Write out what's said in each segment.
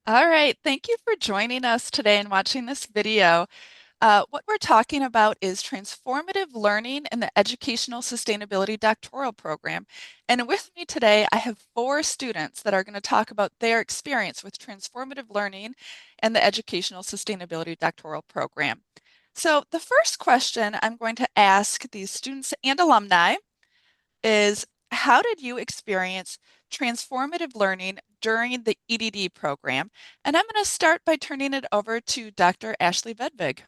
All right, thank you for joining us today and watching this video. What we're talking about is transformative learning in the Educational Sustainability Doctoral Program. And with me today, I have four students that are going to talk about their experience with transformative learning and the Educational Sustainability Doctoral Program. So the first question I'm going to ask these students and alumni is how did you experience transformative learning during the EDD program? And I'm going to start by turning it over to Dr. Ashley Vedvig.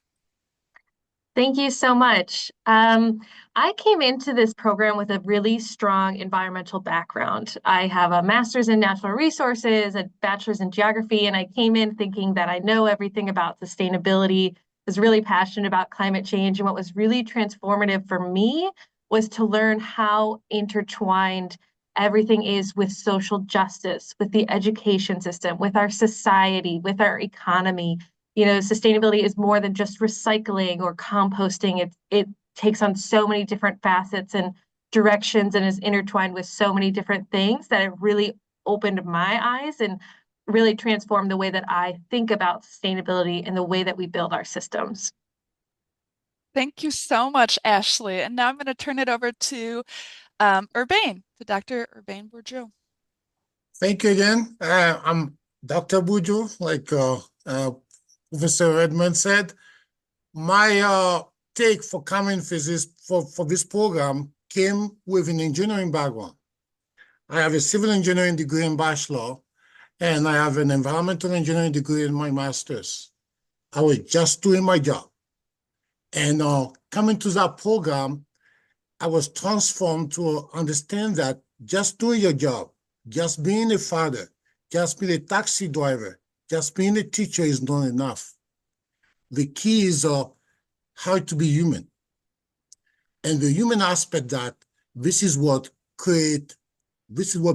Thank you so much. I came into this program with a really strong environmental background. I have a master's in natural resources, a bachelor's in geography, and I came in thinking that I know everything about sustainability, was really passionate about climate change. And what was really transformative for me was to learn how intertwined everything is with social justice, with the education system, with our society, with our economy. Sustainability is more than just recycling or composting. It takes on so many different facets and directions and is intertwined with so many different things that it really opened my eyes and really transformed the way that I think about sustainability and the way that we build our systems. Thank you so much, Ashley. And now I'm going to turn it over to to Dr. Urbain Bourgeois. Thank you again. I'm Dr. Buju, like Professor Redmond said. My take for coming for this program came with an engineering background. I have a civil engineering degree in bachelor, and I have an environmental engineering degree in my master's. I was just doing my job. And coming to that program, I was transformed to understand that just doing your job, just being a father, just being a taxi driver, just being a teacher is not enough. The key is how to be human. And the human aspect that this is what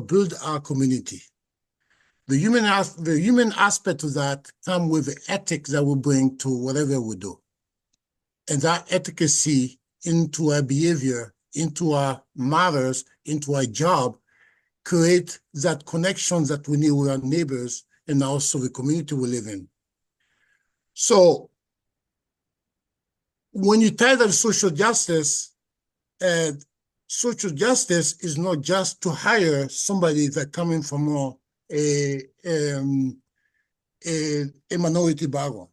build our community. The human aspect of that come with the ethics that we bring to whatever we do. And that efficacy into our behavior, into our matters, into our job, create that connection that we need with our neighbors and also the community we live in. So when you tie that social justice is not just to hire somebody that coming from a, a minority background.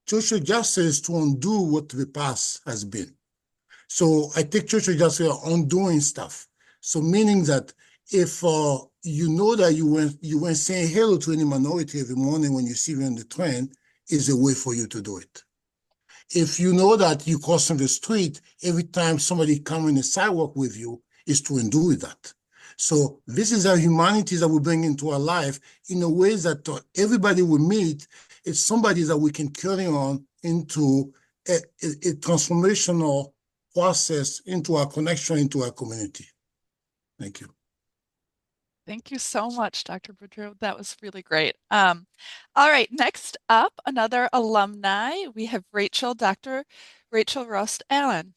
Social justice to undo what the past has been. So I take social justice undoing stuff. So meaning that if you know that you weren't saying hello to any minority every morning when you see them on the train, is a way for you to do it. If you know that you crossing the street every time somebody comes in the sidewalk with you, is to undo that. So this is our humanity that we bring into our life in a way that everybody we meet is somebody that we can carry on into a transformational process into our connection into our community. Thank you. Thank you so much, Dr. Boudreau. That was really great. All right, next up, another alumni. We have Dr. Rachel Rust Allen.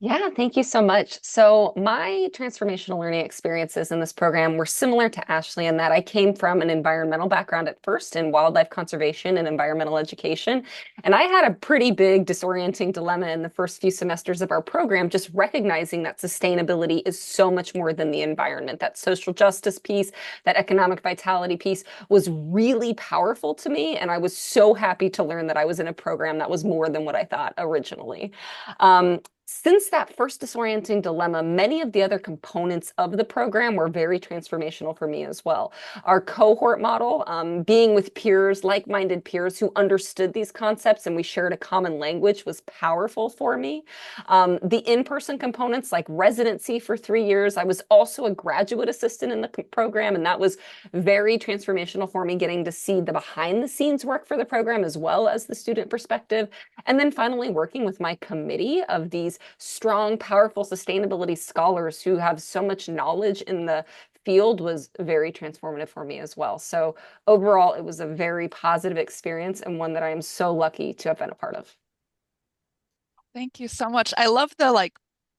Yeah, thank you so much. So, my transformational learning experiences in this program were similar to Ashley in that I came from an environmental background at first in wildlife conservation and environmental education. And I had a pretty big disorienting dilemma in the first few semesters of our program, just recognizing that sustainability is so much more than the environment. That social justice piece, that economic vitality piece was really powerful to me. And I was so happy to learn that I was in a program that was more than what I thought originally. Since that first disorienting dilemma, many of the other components of the program were very transformational for me as well. Our cohort model, being with peers, like-minded peers who understood these concepts and we shared a common language was powerful for me. The in-person components like residency for 3 years. I was also a graduate assistant in the program, and that was very transformational for me, getting to see the behind the scenes work for the program as well as the student perspective. And then finally, working with my committee of these strong, powerful sustainability scholars who have so much knowledge in the field was very transformative for me as well. So overall, it was a very positive experience and one that I am so lucky to have been a part of. Thank you so much. I love the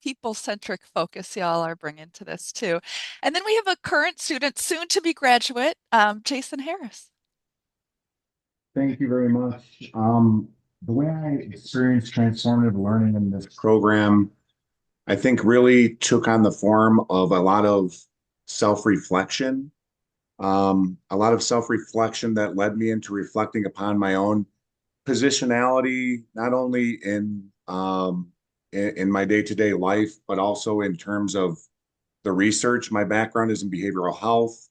people-centric focus y'all are bringing to this too. And then we have a current student, soon to be graduate, Jason Harris. Thank you very much. The way I experienced transformative learning in this program, I think really took on the form of a lot of self-reflection, a lot of self-reflection that led me into reflecting upon my own positionality, not only in my day-to-day life, but also in terms of the research. My background is in behavioral health,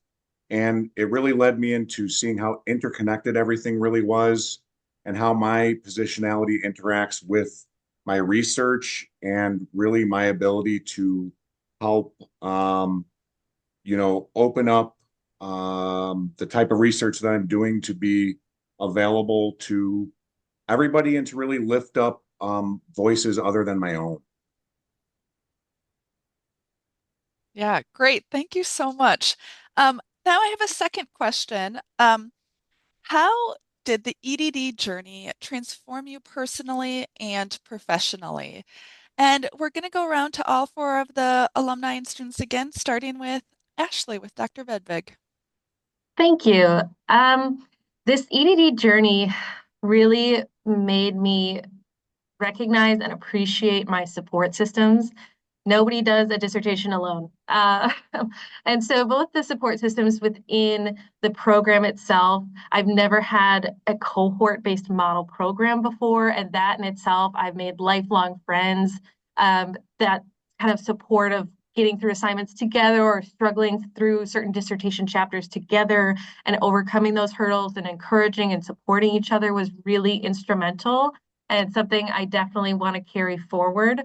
and it really led me into seeing how interconnected everything really was and how my positionality interacts with my research and really my ability to help, open up the type of research that I'm doing to be available to everybody and to really lift up voices other than my own. Yeah, great. Thank you so much. Now I have a second question. How did the EDD journey transform you personally and professionally? And we're going to go around to all four of the alumni and students again, starting with Ashley with Dr. Vedvig. Thank you. This EDD journey really made me recognize and appreciate my support systems. Nobody does a dissertation alone. And so both the support systems within the program itself, I've never had a cohort-based model program before, and that in itself, I've made lifelong friends that kind of support of getting through assignments together or struggling through certain dissertation chapters together and overcoming those hurdles and encouraging and supporting each other was really instrumental and something I definitely want to carry forward.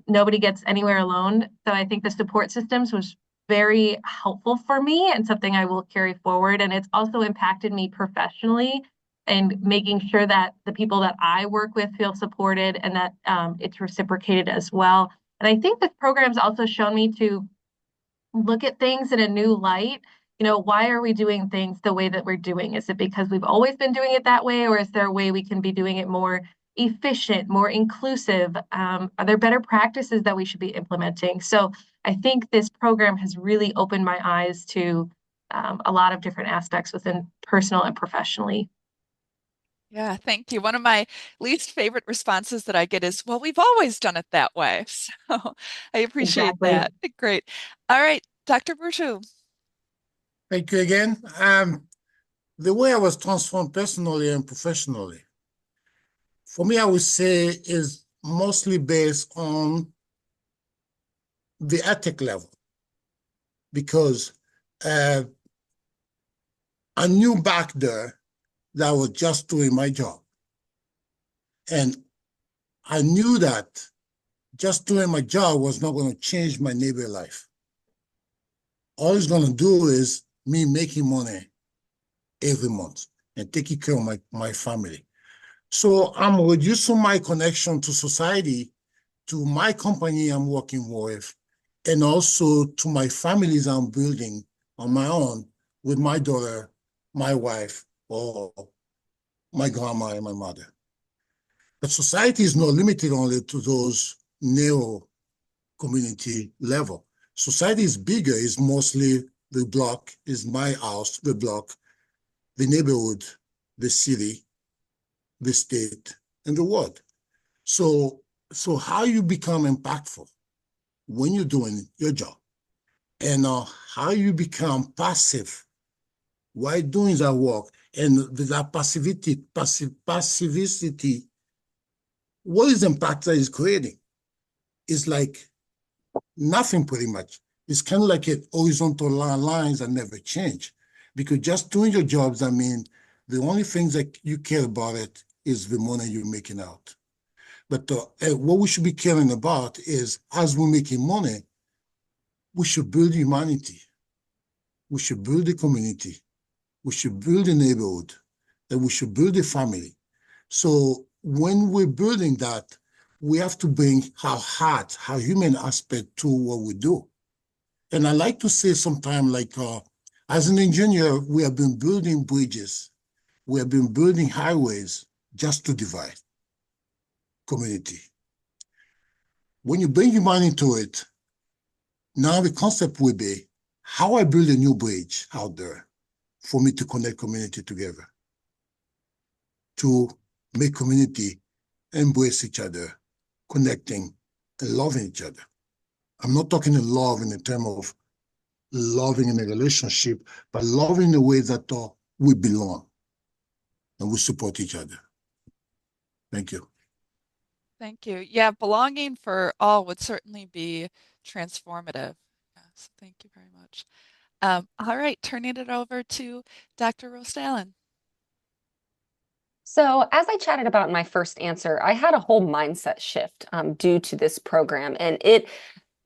Nobody gets anywhere alone. So I think the support systems was very helpful for me and something I will carry forward. And it's also impacted me professionally and making sure that the people that I work with feel supported and that it's reciprocated as well. And I think this program's also shown me to look at things in a new light. You know, why are we doing things the way that we're doing? Is it because we've always been doing it that way, or is there a way we can be doing it more efficient, more inclusive? Are there better practices that we should be implementing? So I think this program has really opened my eyes to a lot of different aspects within personal and professionally. Yeah, thank you. One of my least favorite responses that I get is, well, we've always done it that way. So I appreciate Exactly. that. Great. All right, Dr. Bourgeois. Thank you again. The way I was transformed personally and professionally, for me, I would say is mostly based on the ethic level because uh, I knew back there that I was just doing my job. And I knew that just doing my job was not going to change my neighbor life. All it's going to do is me making money every month and taking care of my family. So I'm reducing my connection to society, to my company I'm working with, and also to my families I'm building on my own with my daughter, my wife, or my grandma and my mother. But society is not limited only to those narrow community level. Society is bigger, is mostly the block, is my house, the block, the neighborhood, the city, the state, and the world. So, so how you become impactful when you're doing your job, and how you become passive while doing that work, and that passivity, what is the impact that is creating? It's like nothing pretty much. It's kind of like a horizontal lines that never change. Because just doing your jobs, I mean, the only things that you care about it is the money you're making out. But what we should be caring about is as we're making money, we should build humanity. We should build the community. We should build a neighborhood. And we should build a family. So when we're building that, we have to bring our heart, our human aspect to what we do. And I like to say sometimes, like, as an engineer, we have been building bridges. We have been building highways just to divide community. When you bring humanity into it, now the concept will be how I build a new bridge out there for me to connect community together. to make community, embrace each other, connecting, and loving each other. I'm not talking of love in the term of loving in a relationship, but loving in the way that we belong and we support each other. Thank you. Thank you. Yeah, belonging for all would certainly be transformative. Yes, thank you very much. All right, turning it over to Dr. Rost Allen. So, as I chatted about in my first answer, I had a whole mindset shift due to this program, and it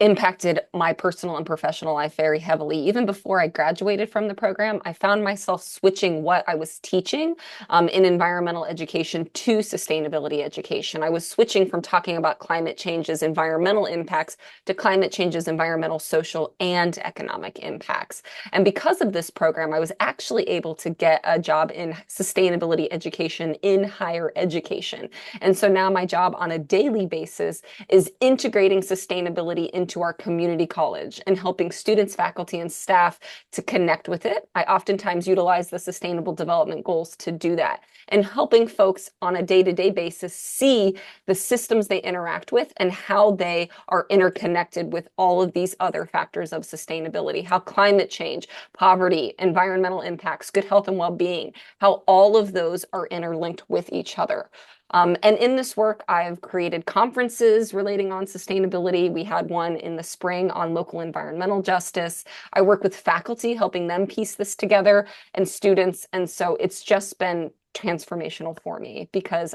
impacted my personal and professional life very heavily. Even before I graduated from the program, I found myself switching what I was teaching in environmental education to sustainability education. I was switching from talking about climate change's environmental impacts to climate change's environmental, social, and economic impacts. And because of this program, I was actually able to get a job in sustainability education in higher education. And so now my job on a daily basis is integrating sustainability into our community college and helping students, faculty, and staff to connect with it. I oftentimes utilize the Sustainable Development Goals to do that, and helping folks on a day-to-day basis see the systems they interact with and how they are interconnected with all of these other factors of sustainability, how climate change, poverty, environmental impacts, good health and well-being, how all of those are interlinked with each other. And in this work, I've created conferences relating on sustainability. We had one in the spring on local environmental justice. I work with faculty, helping them piece this together, and students. And so it's just been transformational for me because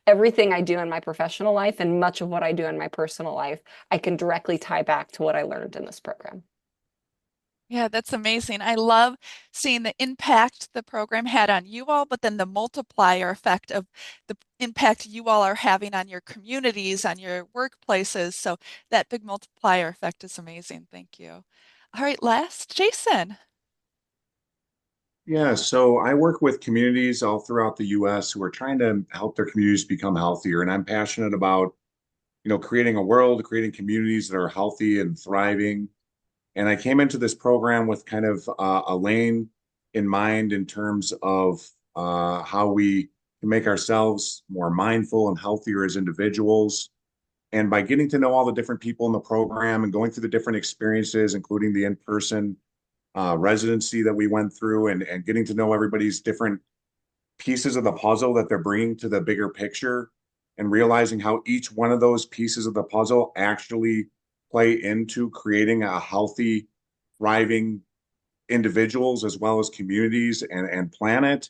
everything I do in my professional life and much of what I do in my personal life, I can directly tie back to what I learned in this program. Yeah, that's amazing. I love seeing the impact the program had on you all, but then the multiplier effect of the impact you all are having on your communities, on your workplaces. So that big multiplier effect is amazing. Thank you. All right, last, Jason. Yeah, so I work with communities all throughout the US who are trying to help their communities become healthier. And I'm passionate about, creating a world, creating communities that are healthy and thriving. And I came into this program with kind of a lane in mind in terms of how we can make ourselves more mindful and healthier as individuals. And by getting to know all the different people in the program and going through the different experiences, including the in-person residency that we went through, and getting to know everybody's different pieces of the puzzle that they're bringing to the bigger picture, and realizing how each one of those pieces of the puzzle actually play into creating a healthy, thriving individuals as well as communities and planet,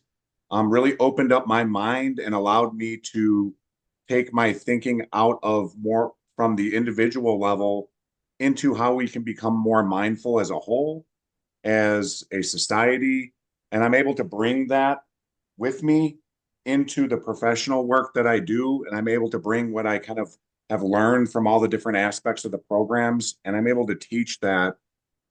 really opened up my mind and allowed me to take my thinking out of more from the individual level into how we can become more mindful as a whole, as a society. And I'm able to bring that with me into the professional work that I do. And I'm able to bring what I kind of have learned from all the different aspects of the programs. And I'm able to teach that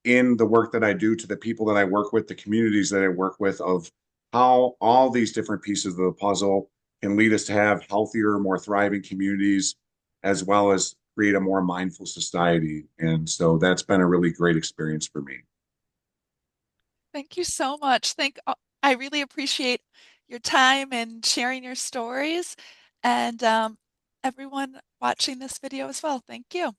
in the work that I do to the people that I work with, the communities that I work with, of how all these different pieces of the puzzle can lead us to have healthier, more thriving communities, as well as create a more mindful society. And so that's been a really great experience for me. Thank you so much. I really appreciate your time and sharing your stories, and everyone watching this video as well. Thank you.